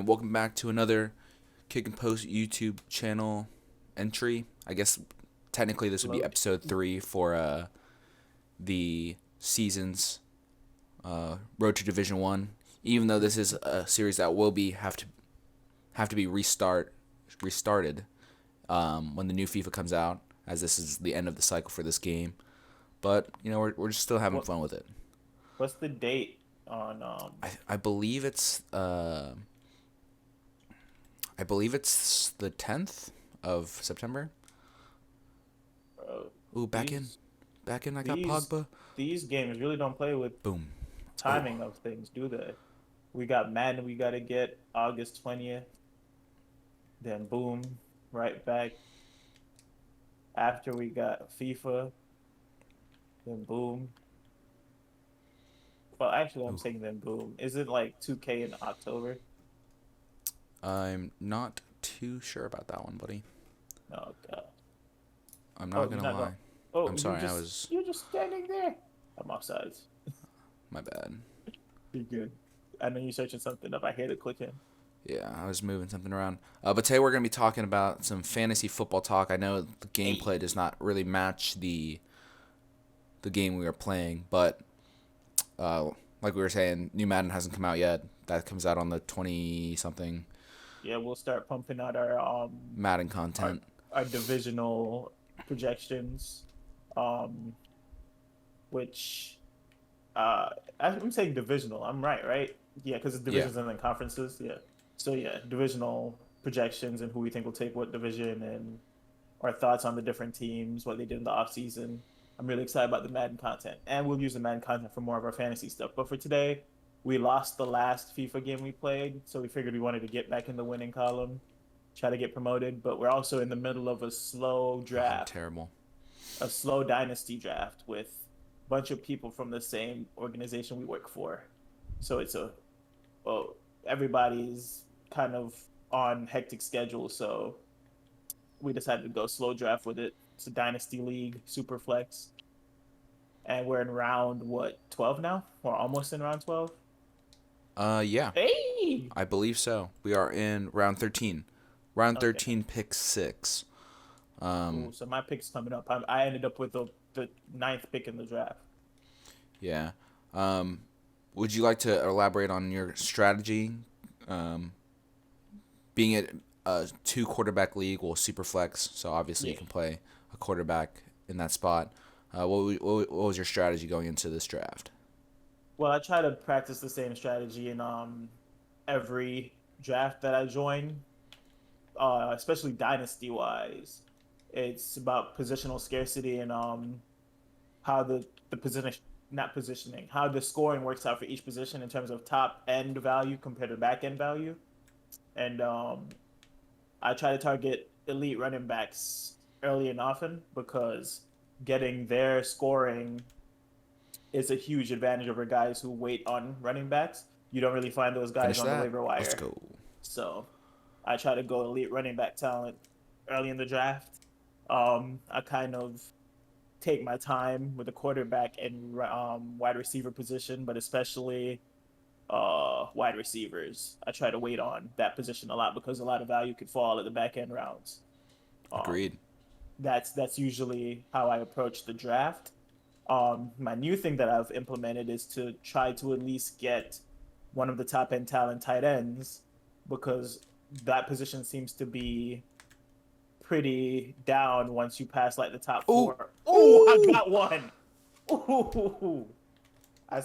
and welcome back to another Kick and Post YouTube channel entry. I guess technically this would be episode 3 for the season's Road to Division 1. Even though this is a series that will have to be restarted when the new FIFA comes out, as this is the end of the cycle for this game. But we're just still having fun with it. What's the date on? I believe it's the 10th of September. Ooh, back in. I got Pogba. These games really don't play with Boom. timing of things, do they? We got Madden. We gotta get August 20th. Then boom, right back. After we got FIFA. Then boom. Well, actually, I'm saying then boom. Is it like 2K in October? I'm not too sure about that one, buddy. Oh God. I'm not gonna lie. I'm sorry. You're just standing there. I'm offsides. My bad. You're good. I know you're searching something up. I hate to click in. Yeah, I was moving something around. But today we're gonna be talking about some fantasy football talk. I know the gameplay does not really match the game we are playing, but like we were saying, new Madden hasn't come out yet. That comes out on the 20-something. Yeah, we'll start pumping out our Madden content. Our divisional projections, which I'm saying divisional. I'm right? Yeah, because it's divisions and then conferences. Yeah. So yeah, divisional projections and who we think will take what division and our thoughts on the different teams, what they did in the off season. I'm really excited about the Madden content, and we'll use the Madden content for more of our fantasy stuff. But for today, we lost the last FIFA game we played, so we figured we wanted to get back in the winning column, try to get promoted. But we're also in the middle of a slow draft. Terrible. A slow dynasty draft with a bunch of people from the same organization we work for. So it's everybody's kind of on hectic schedule. So we decided to go slow draft with it. It's a dynasty league, Superflex. And we're in round, 12 now? We're almost in round 12? Yeah. Hey! I believe so. We are in round 13. Round 13, pick 6. Ooh, so my pick's coming up. I ended up with the 9th pick in the draft. Yeah. Would you like to elaborate on your strategy? Being it a 2-quarterback league, Superflex, so obviously you can play a quarterback in that spot. What was your strategy going into this draft? Well, I try to practice the same strategy in every draft that I join, especially dynasty wise. It's about positional scarcity and how the how the scoring works out for each position in terms of top end value compared to back end value. And I try to target elite running backs early and often because getting their scoring is a huge advantage over guys who wait on running backs. You don't really find those guys on the waiver wire. Let's go. So I try to go elite running back talent early in the draft. I kind of take my time with the quarterback and wide receiver position, but especially wide receivers. I try to wait on that position a lot because a lot of value could fall at the back end rounds. Agreed. That's usually how I approach the draft. My new thing that I've implemented is to try to at least get one of the top end talent tight ends because that position seems to be pretty down once you pass like the top 4. Ooh, I got one. Ooh, I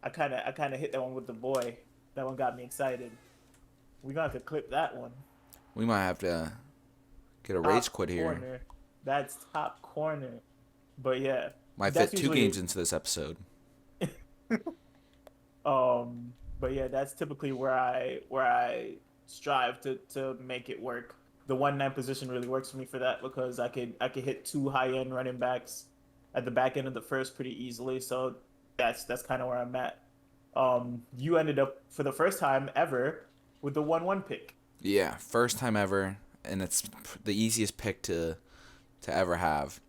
kind of hit that one with the boy. That one got me excited. We're gonna have to clip that one. We might have to get a rage quit here. That's top corner. But yeah, might fit 2 games into this episode. But yeah, that's typically where I strive to make it work. The 1-9 position really works for me for that because I could hit 2 high-end running backs at the back end of the first pretty easily. So that's kind of where I'm at. You ended up for the first time ever with the 1-1 pick. Yeah, first time ever, and it's the easiest pick to ever have,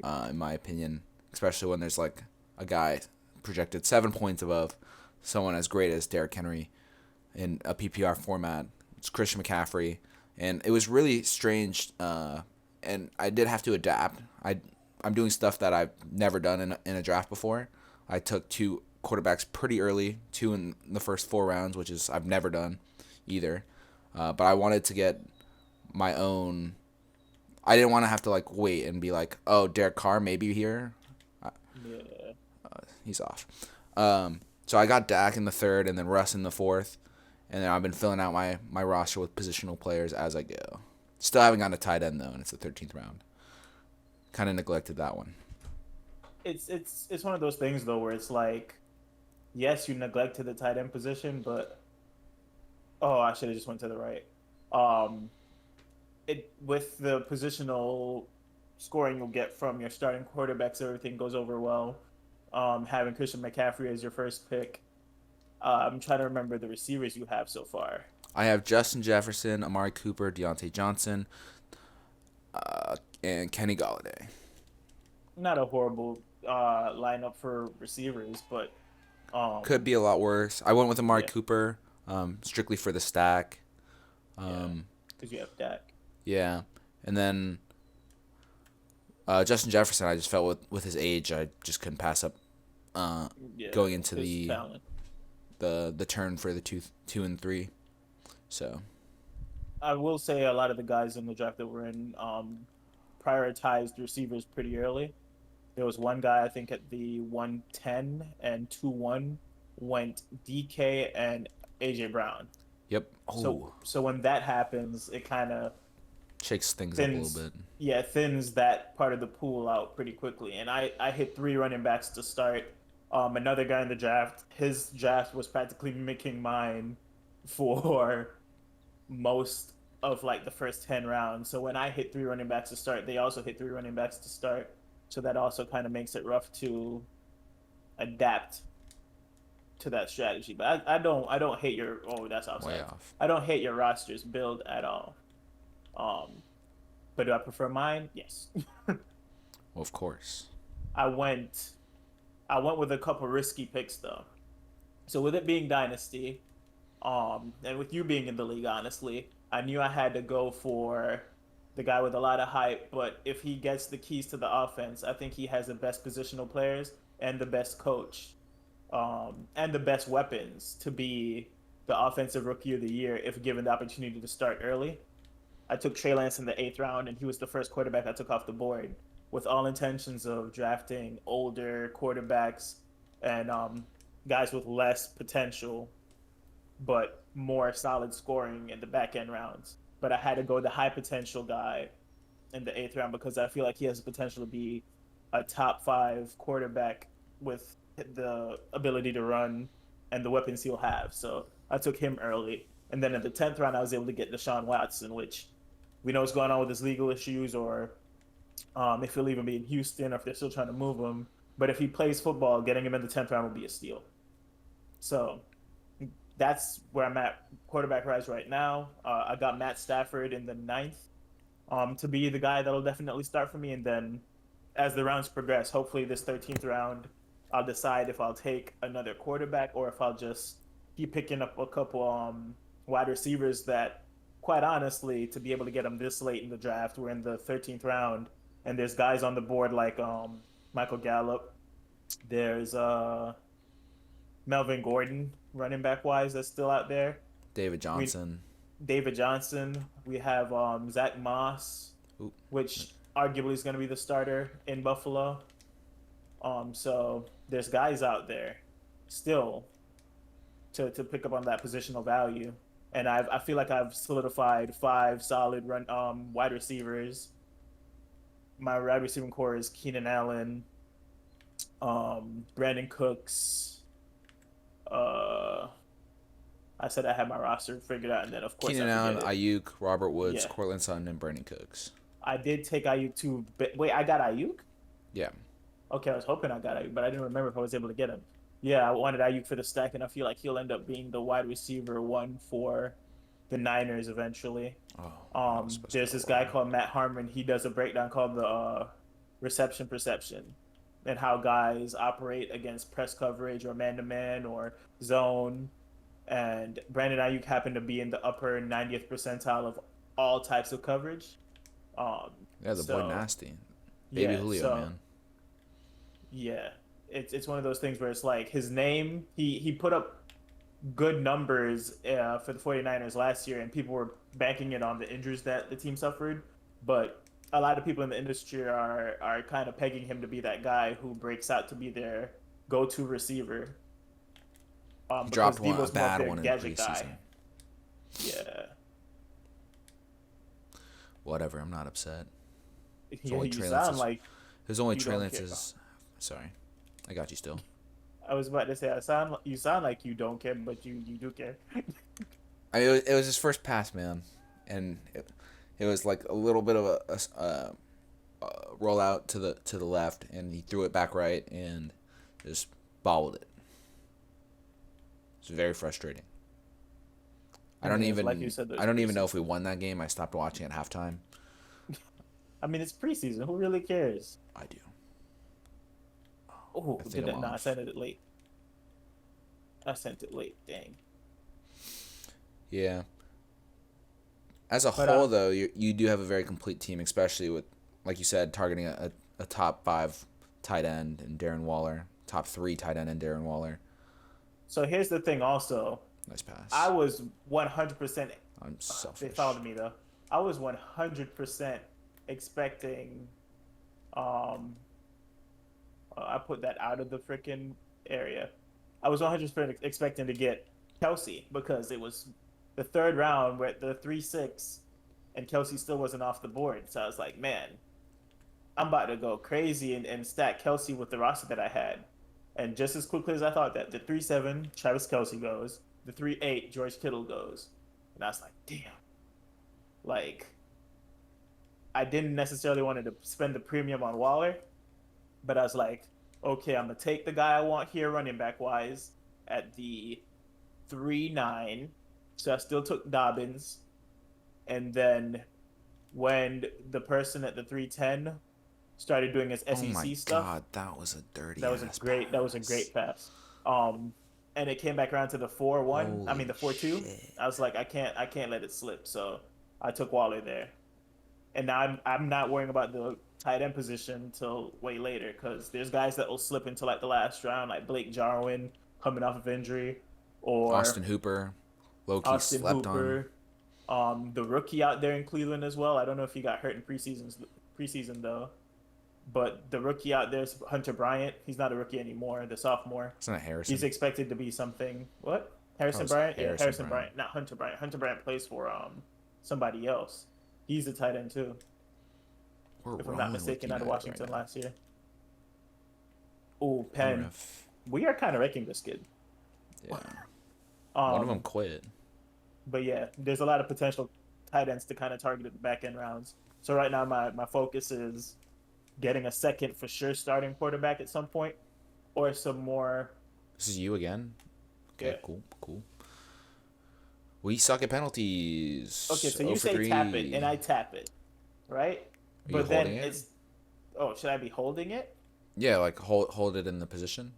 in my opinion. Especially when there's like a guy projected 7 points above someone as great as Derrick Henry, in a PPR format. It's Christian McCaffrey, and it was really strange. And I did have to adapt. I'm doing stuff that I've never done in a draft before. I took 2 quarterbacks pretty early, 2 in the first 4 rounds, which is I've never done either. But I wanted to get my own. I didn't want to have to like wait and be like, oh, Derek Carr maybe here. Yeah. He's off. So I got Dak in the 3rd and then Russ in the 4th, and then I've been filling out my roster with positional players as I go. Still haven't gotten a tight end though, and it's the 13th round. Kind of neglected that one. It's one of those things though where it's like, yes, you neglected the tight end position, but oh, I should have just went to the right. Um, it with the positional scoring you'll get from your starting quarterbacks, everything goes over well. Having Christian McCaffrey as your first pick. I'm trying to remember the receivers you have so far. I have Justin Jefferson, Amari Cooper, Deontay Johnson, and Kenny Galladay. Not a horrible lineup for receivers, but Could be a lot worse. I went with Amari yeah, Cooper, strictly for the stack. yeah, because you have Dak. Yeah, and then Justin Jefferson. I just felt with his age, I just couldn't pass up Yeah, going into his talent. the turn for the 2 and 3. So I will say a lot of the guys in the draft that were in prioritized receivers pretty early. There was one guy I think at the 110 and 2-1 went DK and AJ Brown. yep. Oh, So when that happens, it kind of shakes things up a thins little bit. yeah thins that part of the pool out pretty quickly. And I hit 3 running backs to start. Another guy in the draft, his draft was practically mimicking mine for most of like the first 10 rounds. So when I hit 3 running backs to start, they also hit 3 running backs to start. So that also kind of makes it rough to adapt to that strategy. But I don't hate your that's Way outside. off. I don't hate your roster's build at all. But do I prefer mine? Yes. Well, of course. I went with a couple risky picks though. So with it being Dynasty, and with you being in the league, honestly, I knew I had to go for the guy with a lot of hype. But if he gets the keys to the offense, I think he has the best positional players and the best coach, and the best weapons to be the offensive rookie of the year if given the opportunity to start early. I took Trey Lance in the 8th round, and he was the first quarterback I took off the board with all intentions of drafting older quarterbacks and guys with less potential but more solid scoring in the back end rounds. But I had to go the high potential guy in the 8th round because I feel like he has the potential to be a top 5 quarterback with the ability to run and the weapons he'll have. So I took him early. And then in the 10th round, I was able to get Deshaun Watson, which we know what's going on with his legal issues, or if he'll even be in Houston, or if they're still trying to move him. But if he plays football, getting him in the 10th round will be a steal. So that's where I'm at quarterback-wise right now. I got Matt Stafford in the 9th to be the guy that'll definitely start for me. And then as the rounds progress, hopefully this 13th round, I'll decide if I'll take another quarterback or if I'll just keep picking up a couple wide receivers that, quite honestly, to be able to get them this late in the draft, we're in the 13th round, and there's guys on the board like Michael Gallup. There's Melvin Gordon, running back wise, that's still out there. David Johnson. David Johnson. We have Zach Moss, Ooh. which arguably is going to be the starter in Buffalo. So there's guys out there still to pick up on that positional value. And I feel like I've solidified 5 solid wide receivers. My wide receiving core is Keenan Allen, Brandon Cooks. I said I had my roster figured out, and then of course Keenan I Allen, forget it. Ayuk, Robert Woods, Yeah. Cortland Sutton, and Brandon Cooks. I did take Ayuk too. But wait, I got Ayuk? Yeah. Okay, I was hoping I got Ayuk, but I didn't remember if I was able to get him. Yeah, I wanted Ayuk for the stack, and I feel like he'll end up being the wide receiver 1 for the Niners eventually. Oh, There's this guy called Matt Harmon. He does a breakdown called the reception perception and how guys operate against press coverage or man-to-man or zone. and Brandon Ayuk happened to be in the upper 90th percentile of all types of coverage. Um, Yeah, the boy so nasty. Baby yeah, Julio, so man. yeah, it's one of those things where it's like his name. He put up good numbers for the 49ers last year, and people were banking it on the injuries that the team suffered. But a lot of people in the industry are kind of pegging him to be that guy who breaks out to be their go-to receiver. He Because dropped a Debo's more of bad their one in gadget guy. preseason. Yeah, Whatever, I'm not upset. It's yeah. only You Trey sound Lance's. like His only you Trey don't care. Lance's. Sorry, I got you still. I was about to say, you sound like you don't care, but you do care. It was his first pass, man, and it was like a little bit of a roll out to the left, and he threw it back right and just bobbled it. It's very frustrating. I mean, it's like you said, I there's don't even know preseason. if we won that game. I stopped watching at halftime. I mean, it's preseason. Who really cares? I do. Oh, I think did I'm that? No, I off. sent it late. I sent it late. Dang. Yeah. As a But whole, though, you do have a very complete team, especially with, like you said, targeting a top 5 tight end and Darren Waller, top 3 tight end and Darren Waller. so here's the thing. Also, Nice I pass. was 100%. I'm They selfish. fouled me though. I was 100% expecting. Um, I put that out of the freaking area. I was 100% expecting to get Kelsey because it was the third round where the 3-6, and Kelsey still wasn't off the board. So I was like, man, I'm about to go crazy and stack Kelsey with the roster that I had. And just as quickly as I thought that, the 3-7, Travis Kelsey goes. The 3-8, George Kittle goes. And I was like, damn. Like, I didn't necessarily want to spend the premium on Waller, but I was like, okay, I'm going to take the guy I want here running back wise at the 3-9. So I still took Dobbins. And then when the person at the 3-10 started doing his Oh my SEC stuff, God, that was a dirty ass that was a pass. great pass. Um, and it came back around to the 4-1. I mean Holy the 4-2. shit. I was like, I can't let it slip. So I took Waller there. And now I'm not worrying about the tight end position until way later because there's guys that will slip into like the last round, like Blake Jarwin coming off of injury, or Austin Hooper, low key Austin slept on. Hooper, the rookie out there in Cleveland as well. I don't know if he got hurt in preseason though, but the rookie out there is Hunter Bryant. He's not a rookie anymore, the sophomore. It's not He's Harrison. expected to be something. What? That Harrison was Bryant? Yeah, Harrison Harrison Bryant. Bryant, not Hunter Bryant. Hunter Bryant plays for somebody else. He's a tight end too, We're if I'm not rolling with mistaken, out of United right Washington now. last year. Oh, Wonder Penn. if We are kind of wrecking this kid. yeah. One of them Um, quit. but yeah, there's a lot of potential tight ends to kind of target at the back end rounds. So right now, my focus is getting a second for sure starting quarterback at some point, or some more. This is you again? Yeah. Okay, cool. We suck at penalties. Okay, so 0 you for say 3. tap it, and I tap it, right? Are you But then holding it? it's. Oh, should I be holding it? Yeah, like hold it in the position.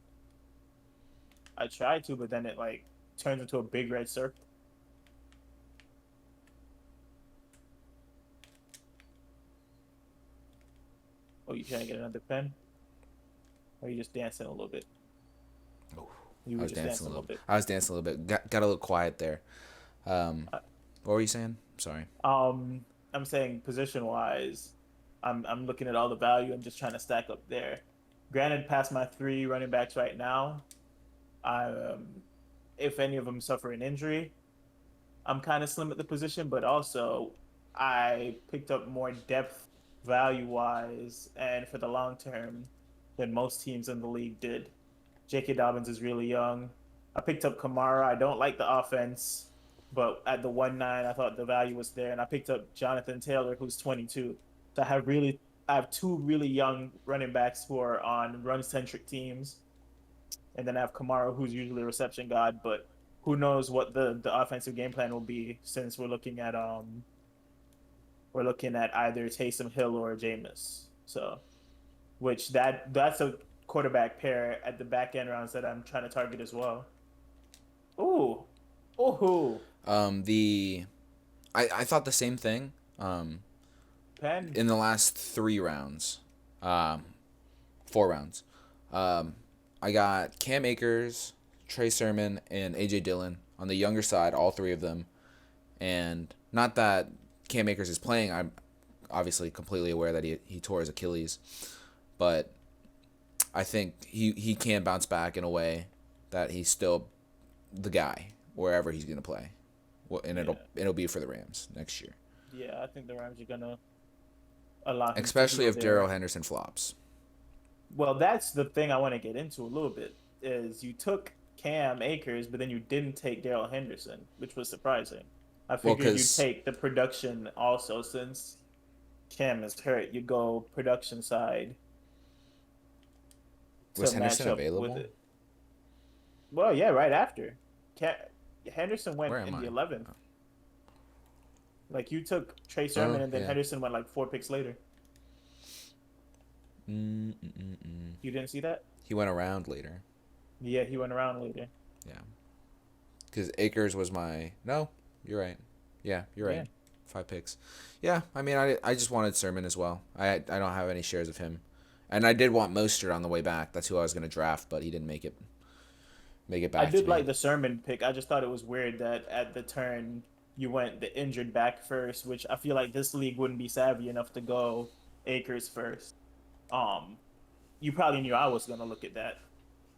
I try to, but then it like turns into a big red circle. Oh, you trying to get another pen? Or are you just dancing a little bit? Oh, You I were was just dancing dancing a a little little. bit. I was dancing a little bit. Got a little quiet there. Uh, What were you saying? Sorry. I'm saying position wise, I'm looking at all the value and just trying to stack up there. Granted, past my 3 running backs right now, I if any of them suffer an injury, I'm kind of slim at the position, but also I picked up more depth value wise and for the long term than most teams in the league did. J.K. Dobbins is really young. I picked up Kamara. I don't like the offense, but at the 1-9, I thought the value was there. And I picked up Jonathan Taylor, who's 22. So I have 2 really young running backs who are on run-centric teams. And then I have Kamara, who's usually a reception god, but who knows what the offensive game plan will be since we're looking at either Taysom Hill or Jameis. So which that's a quarterback pair at the back end rounds that I'm trying to target as well. Ooh, Oh, I thought the same thing. Penn. In the last 3 rounds, 4 rounds, um, I got Cam Akers, Trey Sermon, and AJ Dillon on the younger side. All three of them, and not that Cam Akers is playing. I'm obviously completely aware that he tore his Achilles, but I think he can bounce back in a way that he's still the guy wherever he's gonna play. Well, and Yeah. it'll be for the Rams next year. Yeah, I think the Rams are gonna allow him to Especially go if Darrell there. Henderson flops. Well, that's the thing I want to get into a little bit. Is you took Cam Akers, but then you didn't take Daryl Henderson, which was surprising. I Well, figured you'd because take the production also since Cam is hurt. You'd go production side was to match Henderson up with available? it. Well, yeah, right after. Cam, Henderson went Where am in the I? 11th. Like you took Trey Oh, Sermon, and then yeah. Henderson went like 4 picks later. Mm-mm-mm. You didn't see that? He went around later. Yeah, he went around later. Yeah. Because Akers was my. No, you're right. Yeah, you're right. Yeah. 5 picks. Yeah, I mean, I just wanted Sermon as well. I don't have any shares of him, and I did want Mostert on the way back. That's who I was gonna draft, but he didn't make it I back to did me. like the Sermon pick. I just thought it was weird that at the turn you went the injured back first, which I feel like this league wouldn't be savvy enough to go Akers first. Um, you probably knew I was gonna look at that.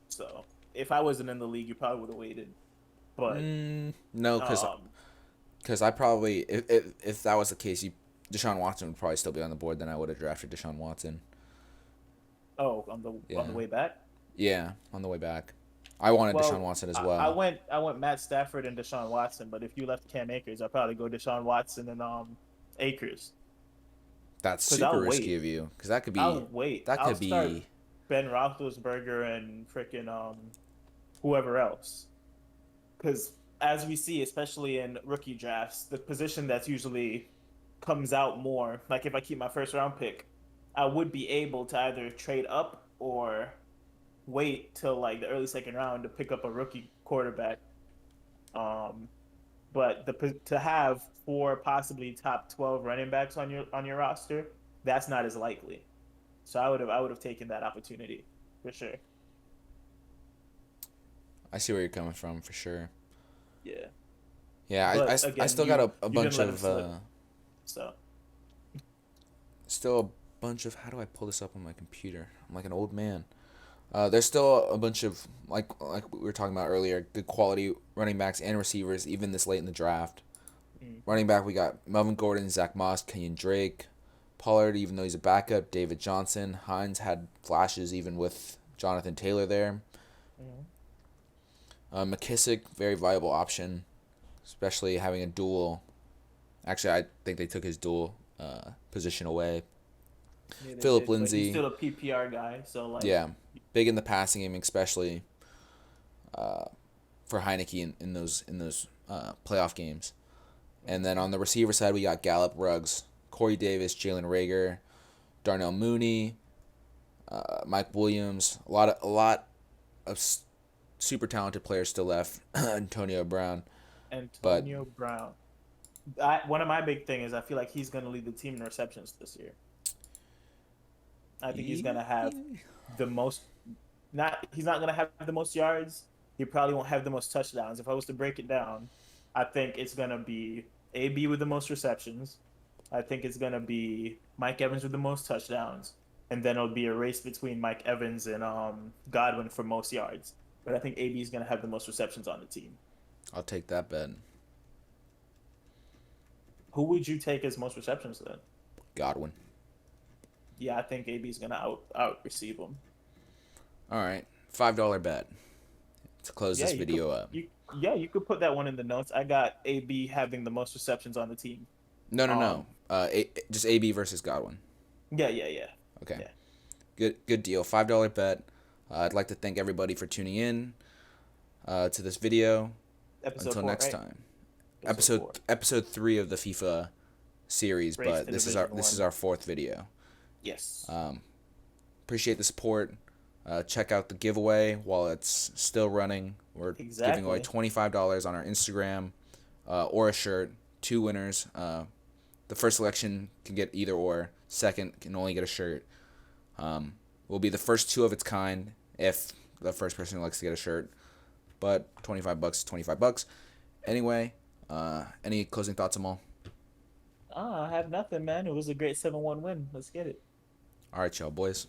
So if I wasn't in the league, you probably would have waited. But No, um, because I probably if that was the case, Deshaun Watson would probably still be on the board. Then I would have drafted Deshaun Watson. oh, on the Yeah, way back. yeah, on the way back. I wanted Deshaun Well, Watson as I well. went Matt Stafford and Deshaun Watson, but if you left Cam Akers, I'd probably go Deshaun Watson and Akers. That's Because super risky of you, because I'll wait. that I'll could start be Ben Roethlisberger and freaking whoever else. Because as we see, especially in rookie drafts, the position that's usually comes out more. Like if I keep my first round pick, I would be able to either trade up or wait till like the early second round to pick up a rookie quarterback. Um, but to have four possibly top 12 running backs on your roster, that's not as likely. So I would have taken that opportunity for sure. I see where you're coming from for sure. Yeah. Yeah, But I again, still got a you didn't bunch let him of slip. So still a bunch of how do I pull this up on my computer? I'm like an old man. There's still a bunch of like we were talking about earlier, good quality running backs and receivers even this late in the draft. mm, Running back we got Melvin Gordon, Zach Moss, Kenyon Drake, Pollard even though he's a backup, David Johnson, Hines had flashes even with Jonathan Taylor there. mm, McKissick very viable option, especially having a dual. Actually, I think they took his dual position away. yeah, they Philip did. But he's Lindsay, still a PPR guy, so like yeah, big in the passing game, especially for Heineke in those playoff games. And then on the receiver side, we got Gallup, Ruggs, Corey Davis, Jalen Rager, Darnell Mooney, Mike Williams. A lot of super talented players still left. Antonio Brown, but Antonio Brown. One of my big thing is I feel like he's gonna lead the team in receptions this year. I think he's gonna have the most. Not he's not gonna have the most yards. He probably won't have the most touchdowns. If I was to break it down, I think it's gonna be AB with the most receptions. I think it's gonna be Mike Evans with the most touchdowns, and then it'll be a race between Mike Evans and Godwin for most yards. But I think AB is gonna have the most receptions on the team. I'll take that bet. Who would you take as most receptions then? Godwin. Yeah, I think AB is gonna out receive him. All right, $5 bet to close Yeah, this video up. you could put that one in the notes. I got AB having the most receptions on the team. No, no, no. Um, Just AB versus Godwin. yeah. Okay. Yeah. Good deal. $5 bet. I'd like to thank everybody for tuning in to this video. Episode Until 4, next right? time. Episode 4. Episode 3 of the FIFA series, Race but to this is Division our 1. fourth video. Yes. Appreciate the support. Check out the giveaway while it's still running. We're giving away Exactly. $25 on our Instagram or a shirt. 2 winners. The first selection can get either or. Second can only get a shirt. Will be the first 2 of its kind if the first person likes to get a shirt. But $25 is $25. Anyway, any closing thoughts, Amal? I have nothing, man. It was a great 7-1 win. Let's get it. All right, y'all boys.